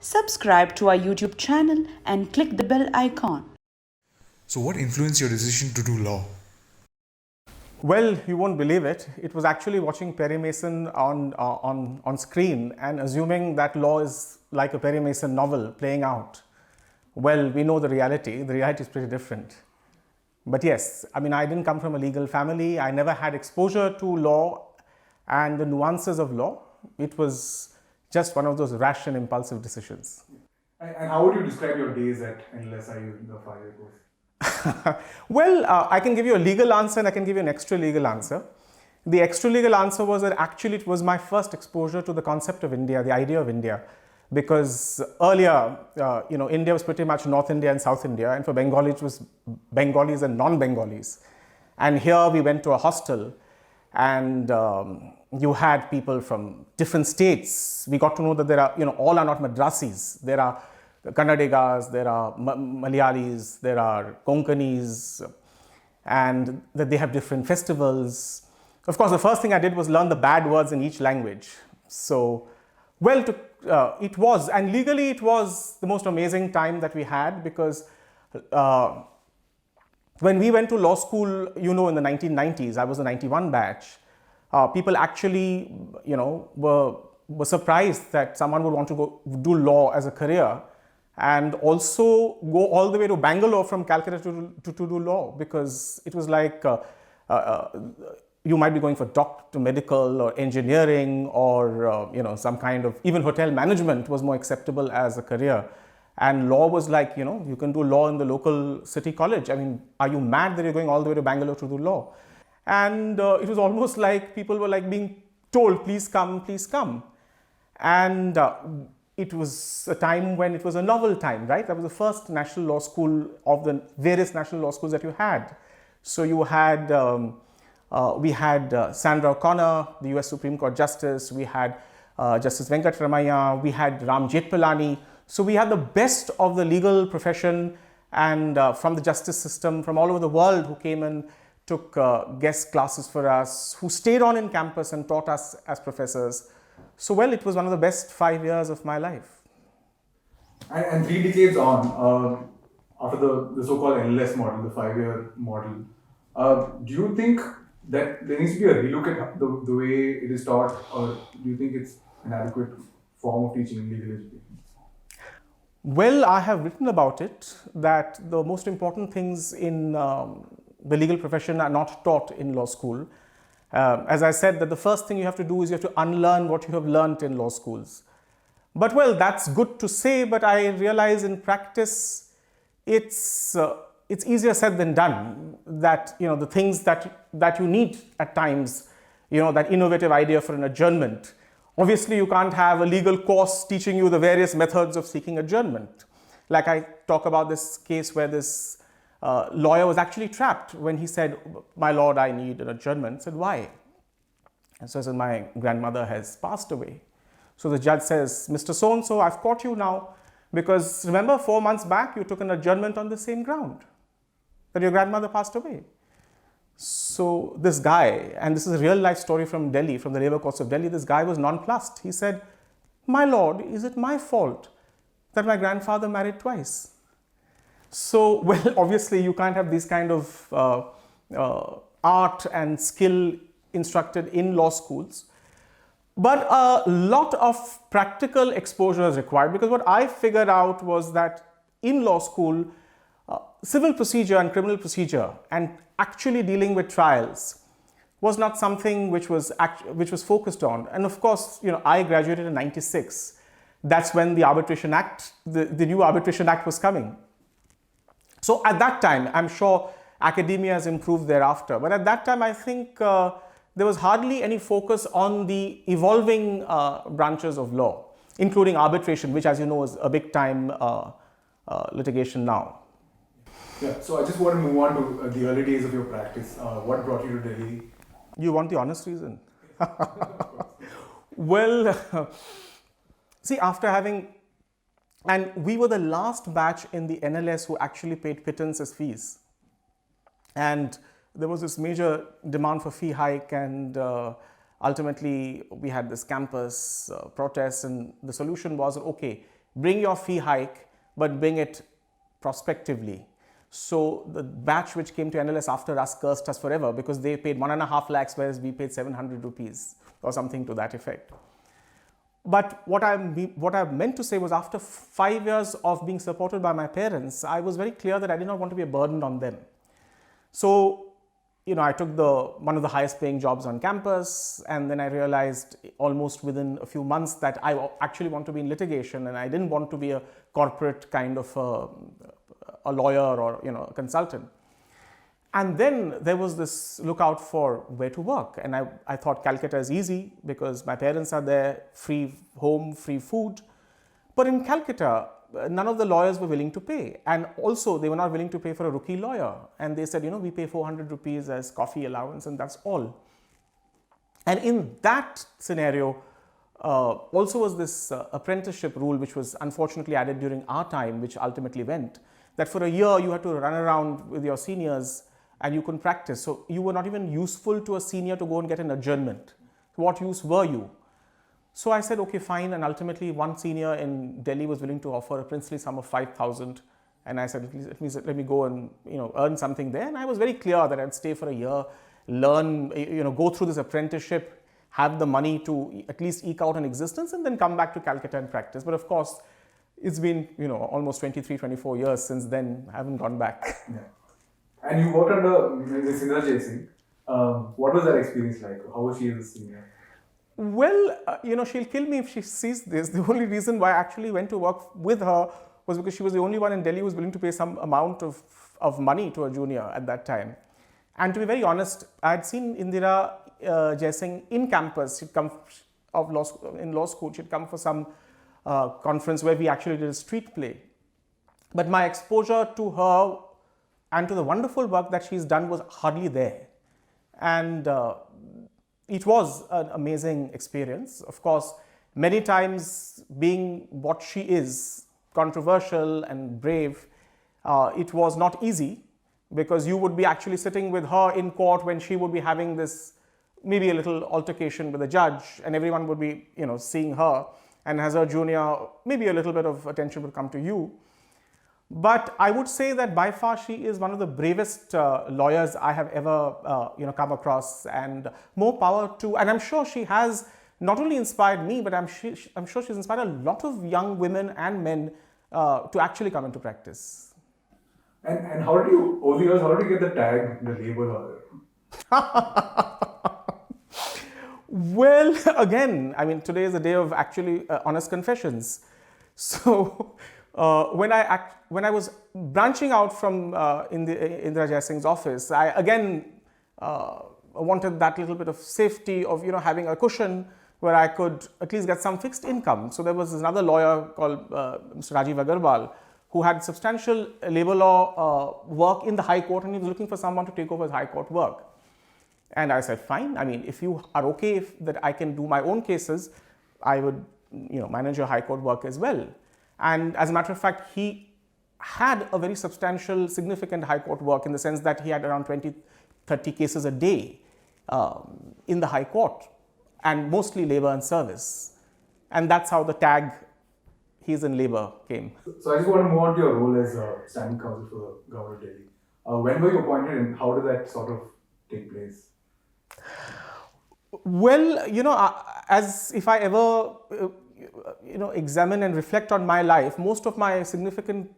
Subscribe to our YouTube channel and click the bell icon. So what influenced your decision to do law? Well, you won't believe it. It was actually watching Perry Mason on screen and assuming that law is like a Perry Mason novel playing out. Well, we know the reality. The reality is pretty different. But yes, I mean, I didn't come from a legal family. I never had exposure to law and the nuances of law. It was just one of those rash and impulsive decisions. And how would you describe your days at NLSIU in the 5-year course? Well, I can give you a legal answer and I can give you an extra legal answer. The extra legal answer was that actually it was my first exposure to the concept of India, the idea of India. Because earlier, India was pretty much North India and South India, and for Bengali it was Bengalis and non-Bengalis. And here we went to a hostel and you had people from different states. We got to know that there are, all are not Madrasis. There are Kannadigas, there are Malayalis, there are Konkanis, and that they have different festivals. Of course, the first thing I did was learn the bad words in each language. So, well, it was, and legally it was the most amazing time that we had because when we went to law school, in the 1990s, I was a 91 batch, people actually, were surprised that someone would want to go do law as a career and also go all the way to Bangalore from Calcutta to do law, because it was like you might be going for doctor, medical or engineering or some kind of, even hotel management was more acceptable as a career. And law was like, you can do law in the local city college. I mean, are you mad that you're going all the way to Bangalore to do law? And it was almost like people were like being told, please come, please come. And it was a time when it was a novel time, right? That was the first national law school of the various national law schools that you had. So you had, we had Sandra O'Connor, the US Supreme Court Justice. We had Justice Venkatramaya. We had Ram Jethmalani. So we had the best of the legal profession and from the justice system from all over the world who came and took guest classes for us, who stayed on in campus and taught us as professors. So, well, it was one of the best 5 years of my life. And 3 decades on, after the so-called NLS model, the 5-year model, do you think that there needs to be a relook at the way it is taught, or do you think it's an adequate form of teaching legal education? Well, I have written about it, that the most important things in the legal profession are not taught in law school. As I said, that the first thing you have to do is you have to unlearn what you have learned in law schools. But well, that's good to say, but I realize in practice, it's easier said than done. That, the things that you need at times, that innovative idea for an adjournment. Obviously, you can't have a legal course teaching you the various methods of seeking adjournment. Like I talk about this case where this lawyer was actually trapped when he said, my lord, I need an adjournment. I said, why? And so he said, my grandmother has passed away. So the judge says, Mr. So-and-so, I've caught you now because remember 4 months back, you took an adjournment on the same ground, that your grandmother passed away. So this guy, and this is a real life story from Delhi, from the labor courts of Delhi, this guy was nonplussed. He said, my lord, is it my fault that my grandfather married twice? So, well, obviously you can't have this kind of art and skill instructed in law schools. But a lot of practical exposure is required, because what I figured out was that in law school, civil procedure and criminal procedure and actually dealing with trials was not something which was focused on. And of course, I graduated in '96. That's when the Arbitration Act, the new Arbitration Act was coming. So at that time, I'm sure academia has improved thereafter. But at that time, I think there was hardly any focus on the evolving branches of law, including arbitration, which, as you know, is a big time litigation now. Yeah, so I just want to move on to the early days of your practice. What brought you to Delhi? You want the honest reason? Well, see, after having, and we were the last batch in the NLS who actually paid pittance as fees. And there was this major demand for fee hike, and ultimately we had this campus protest, and the solution was, okay, bring your fee hike, but bring it prospectively. So the batch which came to NLS after us cursed us forever because they paid 1.5 lakhs, whereas we paid 700 rupees or something to that effect. But what I meant to say was, after 5 years of being supported by my parents, I was very clear that I did not want to be a burden on them. So, I took one of the highest paying jobs on campus, and then I realized almost within a few months that I actually want to be in litigation, and I didn't want to be a corporate kind of a lawyer or a consultant. And then there was this lookout for where to work, and I thought Calcutta is easy because my parents are there, free home, free food. But in Calcutta, none of the lawyers were willing to pay, and also they were not willing to pay for a rookie lawyer. And they said, we pay 400 rupees as coffee allowance, and that's all. And in that scenario, also was this apprenticeship rule, which was unfortunately added during our time, which ultimately went, that for a year you had to run around with your seniors and you couldn't practice. So you were not even useful to a senior to go and get an adjournment. What use were you? So I said, okay, fine. And ultimately one senior in Delhi was willing to offer a princely sum of 5,000. And I said, let me go and earn something there. And I was very clear that I'd stay for a year, learn, go through this apprenticeship, have the money to at least eke out an existence, and then come back to Calcutta and practice. But of course, it's been almost 23, 24 years since then. I haven't gone back. Yeah. And you worked under Ms. Indira Jaiswal. What was that experience like? How was she as a senior? Well, she'll kill me if she sees this. The only reason why I actually went to work with her was because she was the only one in Delhi who was willing to pay some amount of money to a junior at that time. And to be very honest, I had seen Indira Jaiswal in campus. She'd come in law school. She'd come for some conference where we actually did a street play. But my exposure to her and to the wonderful work that she's done was hardly there. And it was an amazing experience. Of course, many times being what she is, controversial and brave, it was not easy because you would be actually sitting with her in court when she would be having this maybe a little altercation with the judge, and everyone would be seeing her, and as her junior, maybe a little bit of attention would come to you. But I would say that by far she is one of the bravest lawyers I have ever come across, and more power to. And I'm sure she has not only inspired me, but I'm sure she's inspired a lot of young women and men to actually come into practice. And how did you, over the years, how did you get the tag, the labor lawyer? Well, again, I mean, today is a day of actually honest confessions. So when I was branching out from Indira Jaiswal's office, I again wanted that little bit of safety of having a cushion where I could at least get some fixed income. So there was another lawyer called Mr. Rajiv Agarwal, who had substantial labor law work in the High Court, and he was looking for someone to take over his High Court work. And I said, fine. I mean, if you are okay that I can do my own cases, I would manage your High Court work as well. And as a matter of fact, he had a very substantial, significant High Court work in the sense that he had around 20, 30 cases a day in the High Court, and mostly labor and service. And that's how the tag, he's in labor, came. So I just want to move on to your role as Standing Counsel for the Government of Delhi. When were you appointed, and how did that sort of take place? Well, as if I ever examine and reflect on my life, most of my significant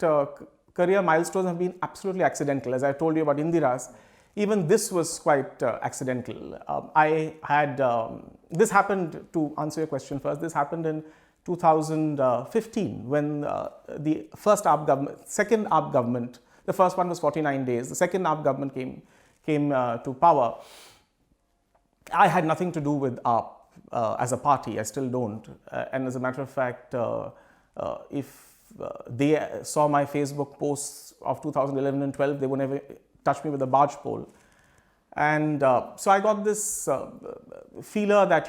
career milestones have been absolutely accidental. As I told you about Indira's, even this was quite accidental. This happened, to answer your question first, this happened in 2015 when the first AAP government, second AAP government, the first one was 49 days, the second AAP government came to power. I had nothing to do with AAP as a party. I still don't. And as a matter of fact, if they saw my Facebook posts of 2011 and 12, they would never touch me with a barge pole. And so I got this feeler that,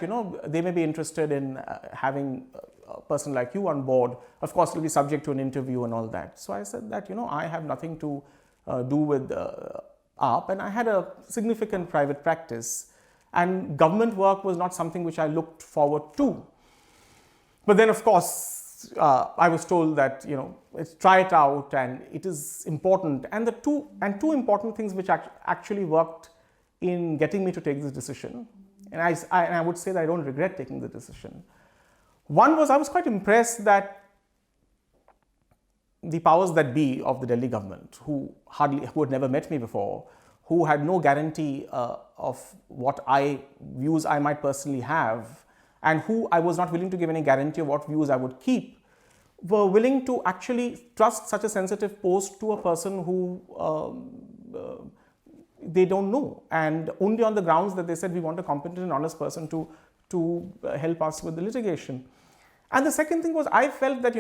they may be interested in having a person like you on board. Of course, it will be subject to an interview and all that. So I said that, I have nothing to do with AAP, and I had a significant private practice. And government work was not something which I looked forward to. But then, of course, I was told that, let's try it out and it is important. And two important things which actually worked in getting me to take this decision, and I would say that I don't regret taking the decision. One was, I was quite impressed that the powers that be of the Delhi government, who had never met me before, who had no guarantee of what views I might personally have, and who I was not willing to give any guarantee of what views I would keep, were willing to actually trust such a sensitive post to a person who they don't know, and only on the grounds that they said we want a competent and honest person to help us with the litigation. And the second thing was, I felt that,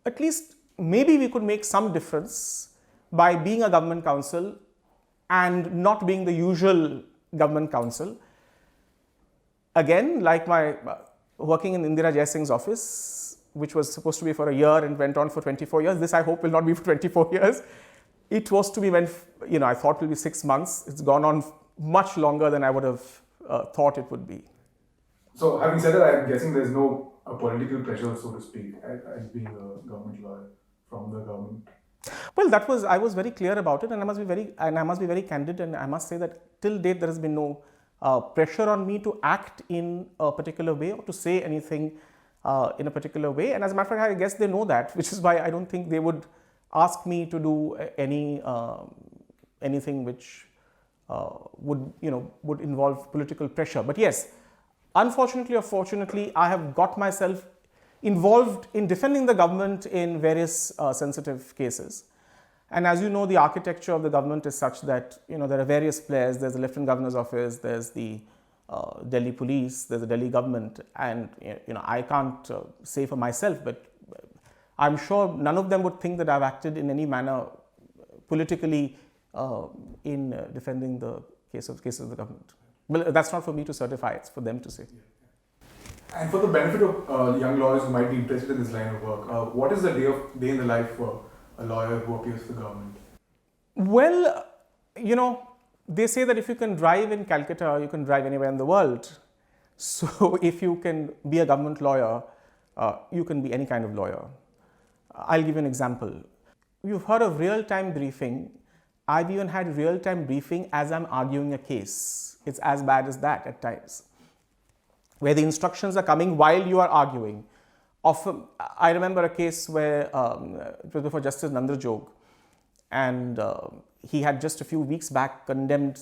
at least maybe we could make some difference by being a government counsel and not being the usual government counsel. Again, like my working in Indira Jaiswal's office, which was supposed to be for a year and went on for 24 years. This I hope will not be for 24 years. It was to be when, I thought it will be 6 months. It's gone on much longer than I would have thought it would be. So having said that, I'm guessing there's no political pressure, so to speak, as being a government lawyer from the government. Well, I was very clear about it, and I must be very candid, and I must say that till date there has been no pressure on me to act in a particular way or to say anything in a particular way. And as a matter of fact, I guess they know that, which is why I don't think they would ask me to do anything which would involve political pressure. But yes, unfortunately or fortunately, I have got myself involved in defending the government in various sensitive cases. And as you know, the architecture of the government is such that there are various players. There's the Lieutenant Governor's office, there's the Delhi police, there's the Delhi government, and I can't say for myself, but I'm sure none of them would think that I've acted in any manner politically in defending the cases of the government. Well, that's not for me to certify, it's for them to say. And for the benefit of young lawyers who might be interested in this line of work, what is the day in the life for a lawyer who appears for the government? Well, they say that if you can drive in Calcutta, you can drive anywhere in the world. So if you can be a government lawyer, you can be any kind of lawyer. I'll give you an example. You've heard of real-time briefing. I've even had real-time briefing as I'm arguing a case. It's as bad as that at times, where the instructions are coming while you are arguing. Often, I remember a case where it was before Justice Nandrajog, and he had just a few weeks back condemned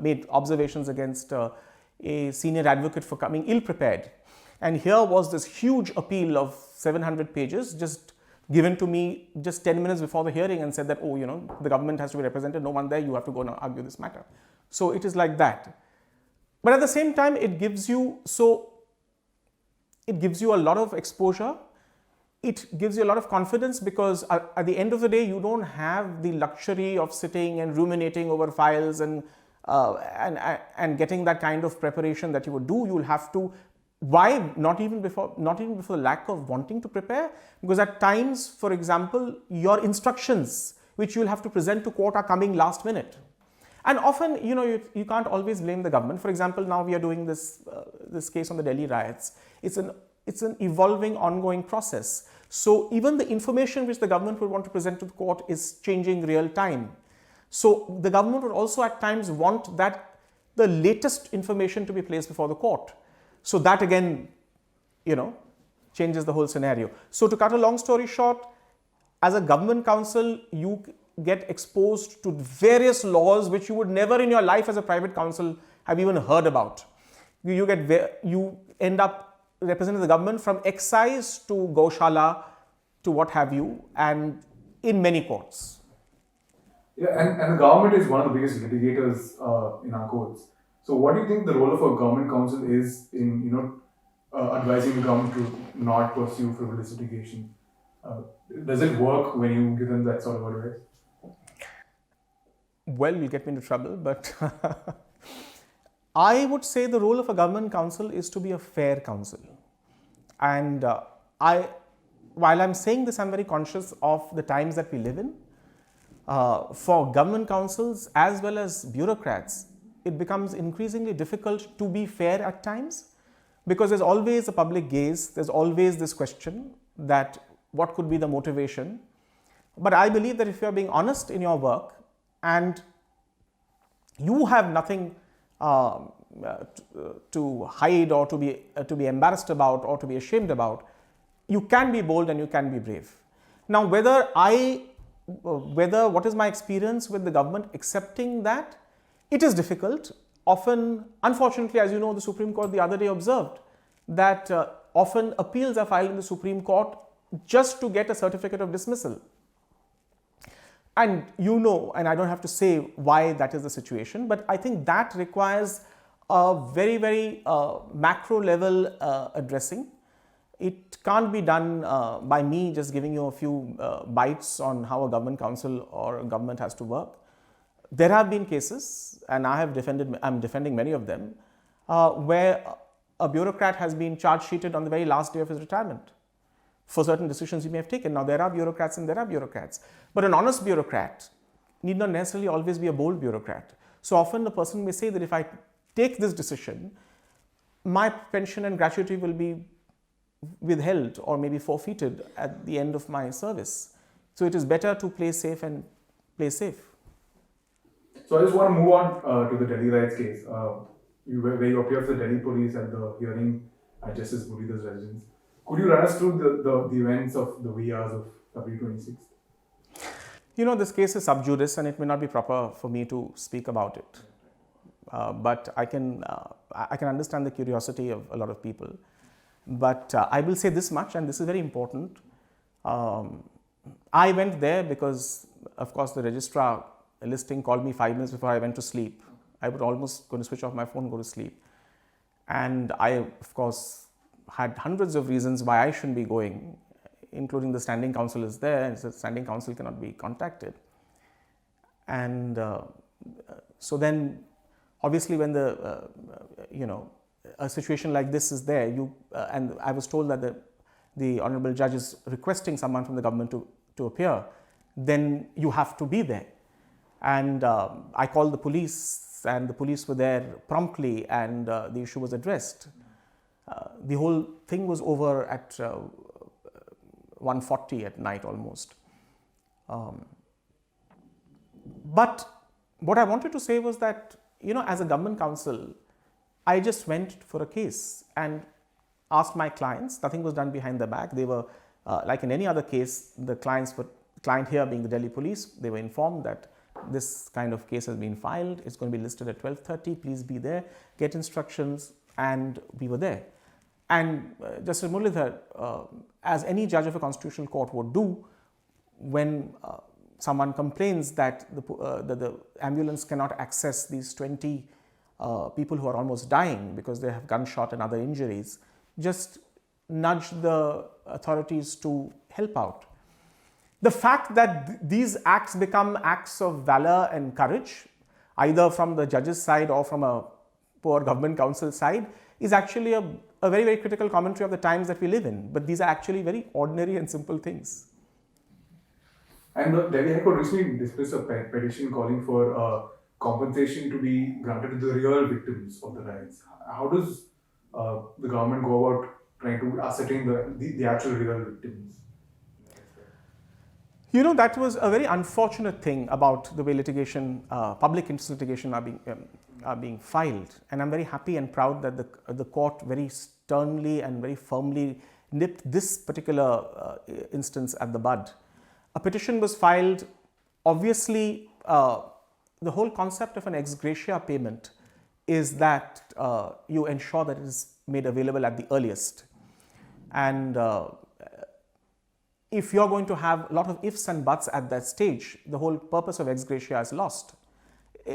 made observations against a senior advocate for coming ill-prepared. And here was this huge appeal of 700 pages just given to me just 10 minutes before the hearing, and said that, the government has to be represented, no one there, you have to go and argue this matter. So it is like that. But at the same time, it gives you a lot of exposure. It gives you a lot of confidence, because at the end of the day, you don't have the luxury of sitting and ruminating over files and getting that kind of preparation that you would do. You will have to. Why? Not even before the lack of wanting to prepare, because at times, for example, your instructions which you will have to present to court are coming last minute. And often, you can't always blame the government. For example, now we are doing this case on the Delhi riots. It's an evolving, ongoing process. So even the information which the government would want to present to the court is changing real time. So the government would also at times want that the latest information to be placed before the court. So that again, changes the whole scenario. So to cut a long story short, as a government counsel, you get exposed to various laws which you would never in your life as a private counsel have even heard about. You end up representing the government from excise to Goshala to what have you, and in many courts. Yeah, and the government is one of the biggest litigators in our courts. So what do you think the role of a government counsel is in, advising the government to not pursue frivolous litigation? Does it work when you give them that sort of advice? Well, you'll get me into trouble, but I would say the role of a government counsel is to be a fair counsel. And while I'm saying this, I'm very conscious of the times that we live in. For government counsels as well as bureaucrats, it becomes increasingly difficult to be fair at times, because there's always a public gaze, there's always this question, that what could be the motivation. But I believe that if you are being honest in your work and you have nothing to hide or to be embarrassed about or to be ashamed about, you can be bold and you can be brave. Now, whether what is my experience with the government accepting that, it is difficult. Often, unfortunately, as you know, the Supreme Court the other day observed that often appeals are filed in the Supreme Court just to get a certificate of dismissal. And you know, and I don't have to say why that is the situation, but I think that requires a very, very macro level addressing. It can't be done by me just giving you a few bites on how a government council or a government has to work. There have been cases, and I'm defending many of them, where a bureaucrat has been charge sheeted on the very last day of his retirement for certain decisions he may have taken. Now, there are bureaucrats and there are bureaucrats, but an honest bureaucrat need not necessarily always be a bold bureaucrat. So often the person may say that if I take this decision, my pension and gratuity will be withheld or maybe forfeited at the end of my service. So it is better to play safe and play safe. So I just want to move on to the Delhi riots case, where you appear for the Delhi police at the hearing at Justice Murli's residence. Could you run us through the events of the wee hours of February 26th? You know, this case is sub judice and it may not be proper for me to speak about it. But I can understand the curiosity of a lot of people. But I will say this much, and this is very important. I went there because, of course, the registrar listing called me 5 minutes before I went to sleep. I would almost going to switch off my phone and go to sleep. And I, of course, had hundreds of reasons why I shouldn't be going, including the Standing Counsel is there, and the Standing Counsel cannot be contacted. And so then, obviously, when a situation like this is there, and I was told that the Honorable Judge is requesting someone from the government to appear, then you have to be there. And I called the police, and the police were there promptly, and the issue was addressed. The whole thing was over at 1:40 at night almost. But what I wanted to say was that, as a government counsel, I just went for a case and asked my clients. Nothing was done behind their back. They were, like in any other case, the client here being the Delhi police, they were informed that this kind of case has been filed. It's going to be listed at 12:30. Please be there, get instructions, and we were there. And Justice Muralidhar, as any judge of a constitutional court would do, when someone complains that the ambulance cannot access these 20 people who are almost dying because they have gunshot and other injuries, just nudge the authorities to help out. The fact that these acts become acts of valor and courage, either from the judge's side or from a poor government counsel side, is actually a very, very critical commentary of the times that we live in. But these are actually very ordinary and simple things. And the Delhi High Court recently dismissed a petition calling for compensation to be granted to the real victims of the riots. How does the government go about trying to ascertain the actual real victims? That was a very unfortunate thing about the way litigation, public interest litigation are being filed. And I'm very happy and proud that the court very sternly and very firmly nipped this particular instance at the bud. A petition was filed. Obviously, the whole concept of an ex gratia payment is that you ensure that it is made available at the earliest. And if you're going to have a lot of ifs and buts at that stage, the whole purpose of ex gratia is lost.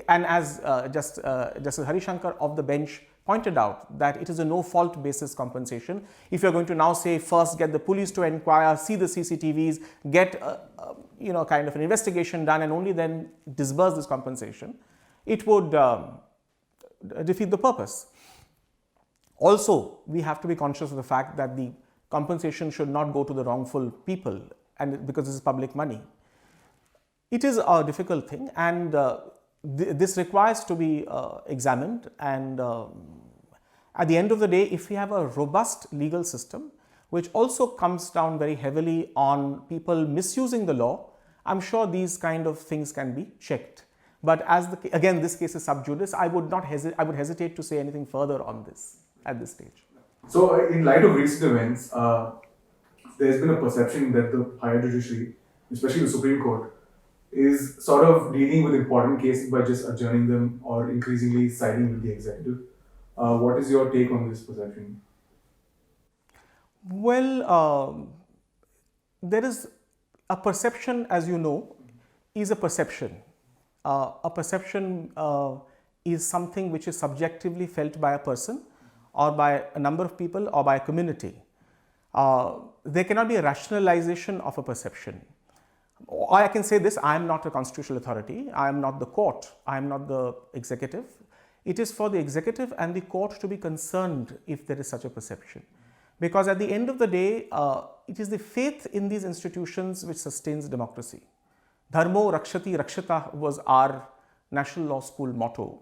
And as Justice Harishankar of the bench pointed out, that it is a no-fault basis compensation. If you're going to now say first get the police to inquire, see the CCTVs, get kind of an investigation done, and only then disburse this compensation, it would defeat the purpose. Also, we have to be conscious of the fact that the compensation should not go to the wrongful people, and because this is public money. It is a difficult thing, and this requires to be examined. And at the end of the day, if we have a robust legal system, which also comes down very heavily on people misusing the law, I'm sure these kind of things can be checked. But again, this case is sub judice. I would hesitate to say anything further on this at this stage. So, in light of recent events, there's been a perception that the higher judiciary, especially the Supreme Court, is sort of dealing with important cases by just adjourning them or increasingly siding with the executive. What is your take on this perception? Well, there is a perception, as you know, is a perception. A perception is something which is subjectively felt by a person or by a number of people or by a community. There cannot be a rationalization of a perception. Or I can say this, I am not a constitutional authority, I am not the court, I am not the executive. It is for the executive and the court to be concerned if there is such a perception. Because at the end of the day, it is the faith in these institutions which sustains democracy. Dharmo Rakshati Rakshata was our National Law School motto,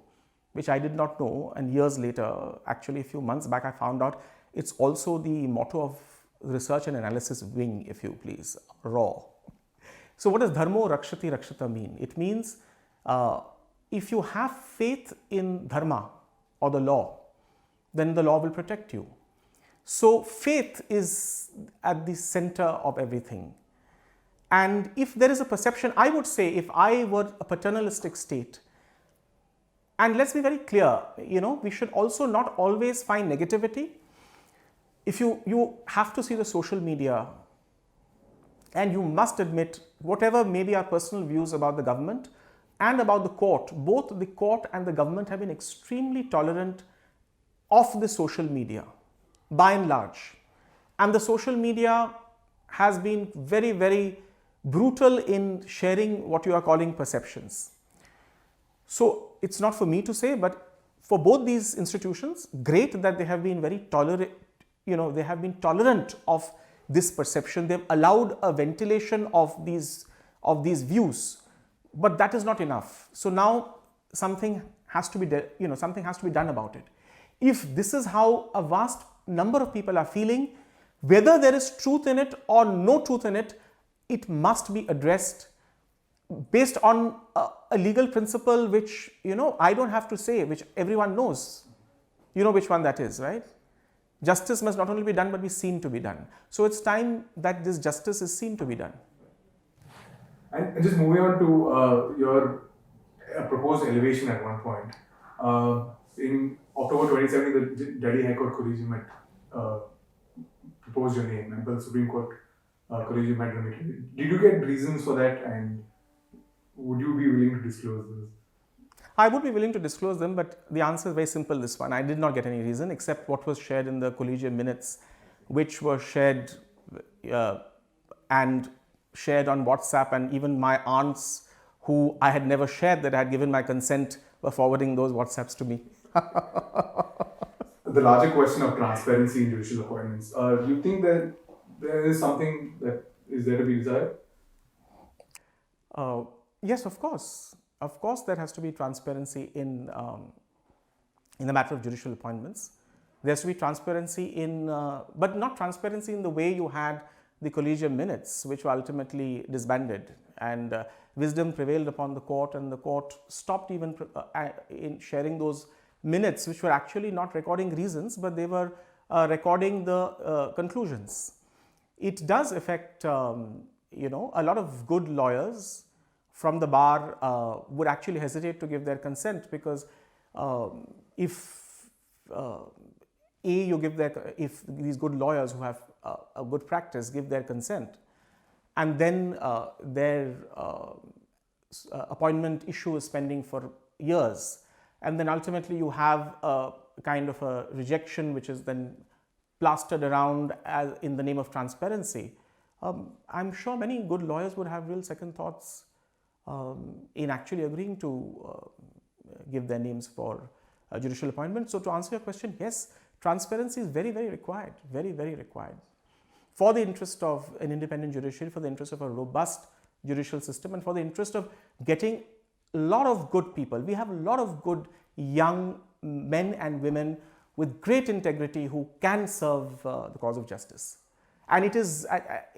which I did not know, and years later, actually a few months back, I found out it's also the motto of Research and Analysis Wing, if you please, RAW. So what does Dharmo Rakshati Rakshata mean? It means if you have faith in Dharma or the law, then the law will protect you. So faith is at the center of everything. And if there is a perception, I would say if I were a paternalistic state, and let's be very clear, we should also not always find negativity. If you have to see the social media, and you must admit, whatever may be our personal views about the government and about the court, both the court and the government have been extremely tolerant of the social media, by and large. And the social media has been very, very brutal in sharing what you are calling perceptions. So it's not for me to say, but for both these institutions, great that they have been very tolerant, they have been tolerant of this perception. They've allowed a ventilation of these views, but that is not enough. So now something has to be done about it. If this is how a vast number of people are feeling, whether there is truth in it or no truth in it, it must be addressed based on a legal principle which, I don't have to say, which everyone knows. You know which one that is, right? Justice must not only be done but be seen to be done. So it's time that this justice is seen to be done. And just moving on to your proposed elevation at one point. In October 2017, the Delhi High Court Collegium had proposed your name, and the Supreme Court Collegium had remitted. Did you get reasons for that, and would you be willing to disclose this? I would be willing to disclose them, but the answer is very simple, this one. I did not get any reason except what was shared in the collegium minutes, which were shared and shared on WhatsApp, and even my aunts, who I had never shared that I had given my consent, were forwarding those WhatsApps to me. The larger question of transparency in judicial appointments. Do you think that there is something that is there to be desired? Yes, of course. Of course, there has to be transparency in the matter of judicial appointments. There has to be transparency but not transparency in the way you had the collegium minutes, which were ultimately disbanded, and wisdom prevailed upon the court, and the court stopped even in sharing those minutes, which were actually not recording reasons, but they were recording the conclusions. It does affect, a lot of good lawyers from the bar would actually hesitate to give their consent, because if these good lawyers who have a good practice give their consent, and then their appointment issue is pending for years, and then ultimately you have a kind of a rejection which is then plastered around as in the name of transparency, I'm sure many good lawyers would have real second thoughts in actually agreeing to give their names for judicial appointments. So to answer your question, yes, transparency is very, very required, very, very required for the interest of an independent judiciary, for the interest of a robust judicial system, and for the interest of getting a lot of good people. We have a lot of good young men and women with great integrity who can serve the cause of justice. And it is,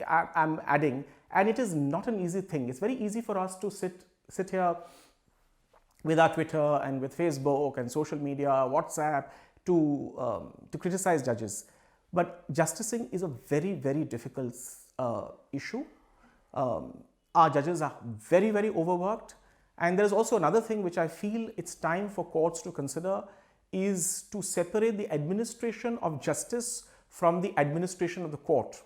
I'm adding, and it is not an easy thing. It's very easy for us to sit here with our Twitter and with Facebook and social media, WhatsApp, to criticize judges. But justicing is a very, very difficult issue. Our judges are very, very overworked. And there's also another thing which I feel it's time for courts to consider, is to separate the administration of justice from the administration of the court.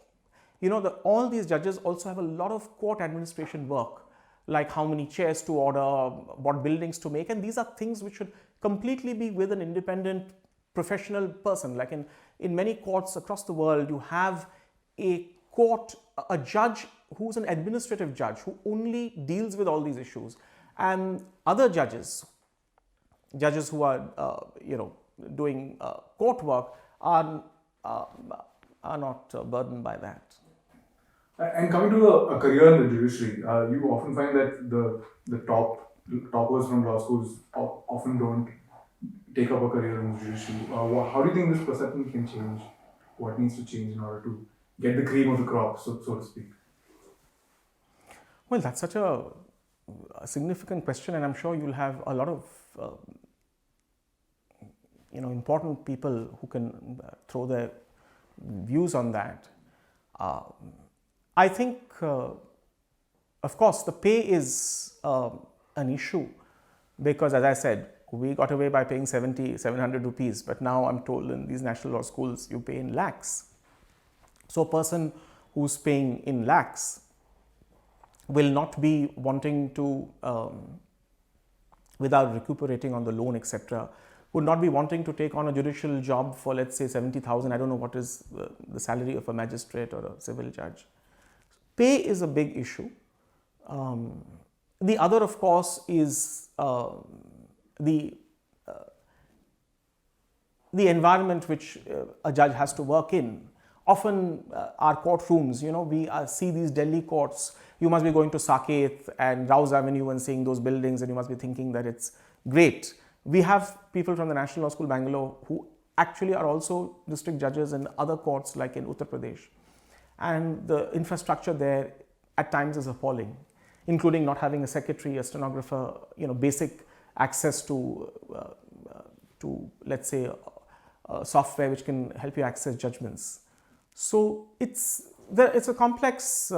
You know, all these judges also have a lot of court administration work, like how many chairs to order, what buildings to make, and these are things which should completely be with an independent professional person. Like in many courts across the world, you have a judge who's an administrative judge who only deals with all these issues, and other judges who are doing court work are not burdened by that. And coming to a career in the judiciary, you often find that the toppers from law schools often don't take up a career in the judiciary. How do you think this perception can change? What needs to change in order to get the cream of the crop, so to speak? Well, that's such a significant question, and I'm sure you'll have a lot of important people who can throw their views on that. I think, of course, the pay is an issue, because, as I said, we got away by paying 700 rupees, but now I'm told in these national law schools you pay in lakhs. So a person who's paying in lakhs will not be wanting to, without recuperating on the loan, etc., would not be wanting to take on a judicial job for, let's say, 70,000. I don't know what is the salary of a magistrate or a civil judge. Pay is a big issue. The other, of course, is the environment which a judge has to work in. Often our courtrooms, we see these Delhi courts. You must be going to Saket and Rouse Avenue and seeing those buildings, and you must be thinking that it's great. We have people from the National Law School, Bangalore, who actually are also district judges in other courts like in Uttar Pradesh. And the infrastructure there at times is appalling, including not having a secretary, a stenographer, basic access to let's say, software which can help you access judgments. So it's a complex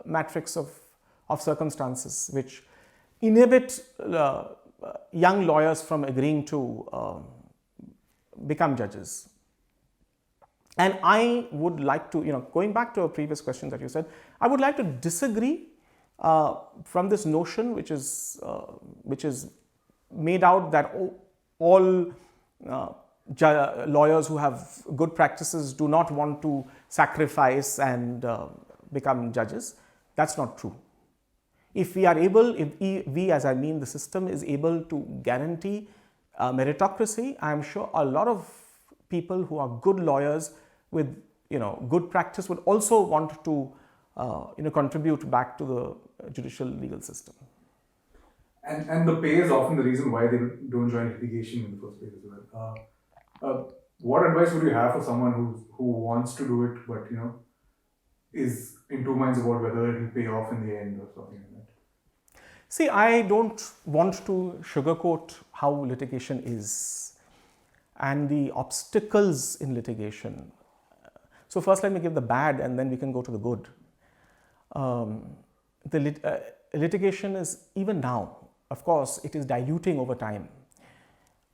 matrix of circumstances which inhibit young lawyers from agreeing to become judges. And I would like to, going back to a previous question that you said, I would like to disagree from this notion which is made out that all lawyers who have good practices do not want to sacrifice and become judges. That's not true. If we are able, the system is able to guarantee meritocracy, I am sure a lot of people who are good lawyers with good practice would also want to contribute back to the judicial legal system. And the pay is often the reason why they don't join litigation in the first place as well. What advice would you have for someone who wants to do it, but is in two minds about whether it will pay off in the end or something like that? See, I don't want to sugarcoat how litigation is and the obstacles in litigation. So first let me give the bad and then we can go to the good. Litigation is, even now, of course, it is diluting over time,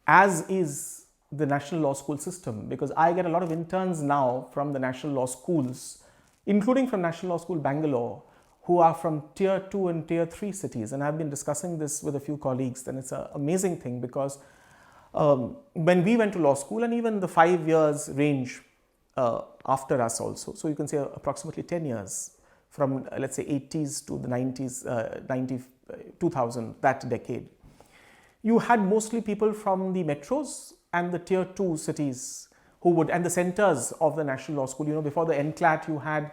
as is the National Law School system, because I get a lot of interns now from the National Law Schools, including from National Law School Bangalore, who are from tier 2 and tier 3 cities. And I've been discussing this with a few colleagues, and it's an amazing thing because when we went to law school, and even the 5 years range after us also, so you can say approximately 10 years from let's say 80s to the 90s, 2000, that decade, you had mostly people from the metros and the tier 2 cities who would, and the centers of the National Law School. Before the NCLAT, you had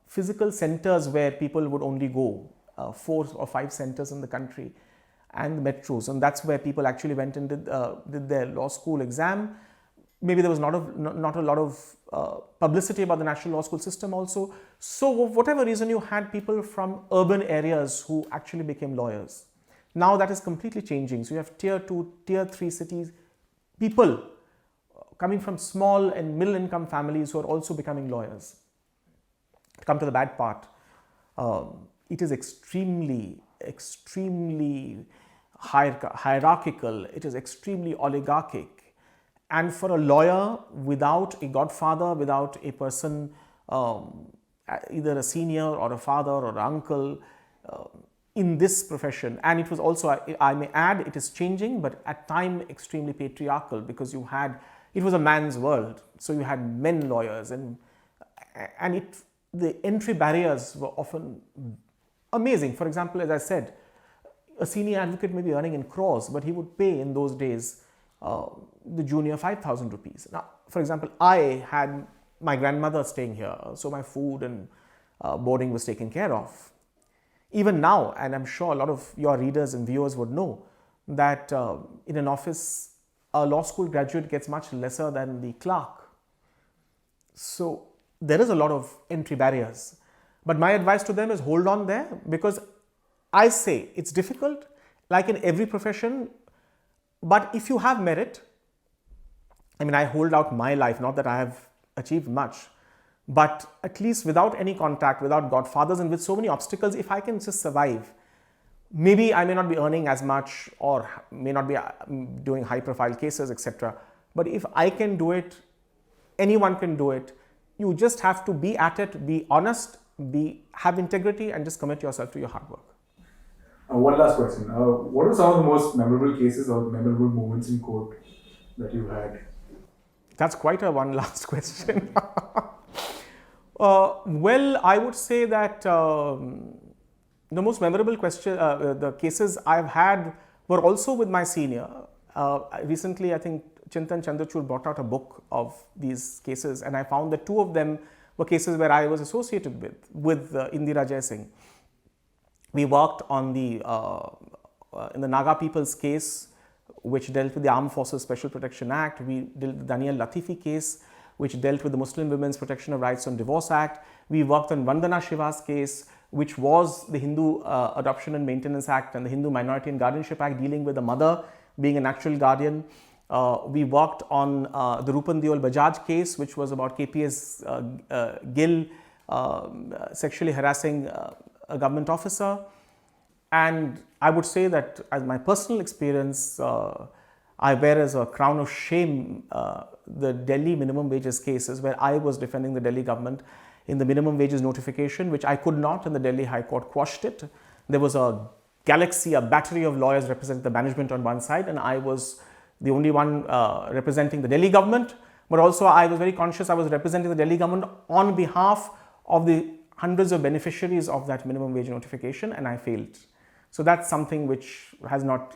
physical centers where people would only go, 4 or 5 centers in the country, and the metros, and that's where people actually went and did their law school exam. maybe there was not a lot of publicity about the national law school system also. So for whatever reason, you had people from urban areas who actually became lawyers. Now that is completely changing. So you have tier 2, tier 3 cities, people coming from small and middle income families who are also becoming lawyers. To come to the bad part, it is extremely hierarchical, it is extremely oligarchic. And for a lawyer, without a godfather, without a person, either a senior or a father or an uncle, in this profession, and it was also, I may add, it is changing, but at time extremely patriarchal, because it was a man's world. So you had men lawyers, and the entry barriers were often amazing. For example, as I said, a senior advocate may be earning in crores, but he would pay in those days the junior 5,000 rupees. Now, for example, I had my grandmother staying here, so my food and boarding was taken care of. Even now, and I'm sure a lot of your readers and viewers would know, that in an office, a law school graduate gets much lesser than the clerk. So there is a lot of entry barriers. But my advice to them is hold on there, because I say it's difficult, like in every profession, but if you have merit, I mean, I hold out my life, not that I have achieved much, but at least without any contact, without godfathers, and with so many obstacles, if I can just survive, maybe I may not be earning as much or may not be doing high profile cases, etc. But if I can do it, anyone can do it. You just have to be at it, be honest, have integrity, and just commit yourself to your hard work. One last question. What are some of the most memorable cases or memorable moments in court that you had? That's quite a one last question. Well, I would say that the most memorable the cases I've had were also with my senior. Recently, I think Chintan Chandrachud brought out a book of these cases, and I found that 2 of them were cases where I was associated with Indira Jaiswal. We worked on in the Naga people's case, which dealt with the Armed Forces Special Protection Act. We dealt with the Daniel Latifi case, which dealt with the Muslim Women's Protection of Rights on Divorce Act. We worked on Vandana Shiva's case, which was the Hindu Adoption and Maintenance Act and the Hindu Minority and Guardianship Act, dealing with the mother being a natural guardian. We worked on the Rupan Deol Bajaj case, which was about KPS Gill sexually harassing a government officer. And I would say that as my personal experience, I wear as a crown of shame the Delhi minimum wages cases, where I was defending the Delhi government in the minimum wages notification, which I could not, and the Delhi High Court quashed it. There was a battery of lawyers representing the management on one side, and I was the only one representing the Delhi government. But also I was very conscious I was representing the Delhi government on behalf of the hundreds of beneficiaries of that minimum wage notification, and I failed. So that's something which has not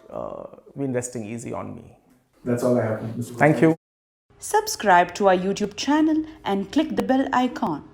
been resting easy on me. That's all I have. Mr. Thank you. Subscribe to our YouTube channel and click the bell icon.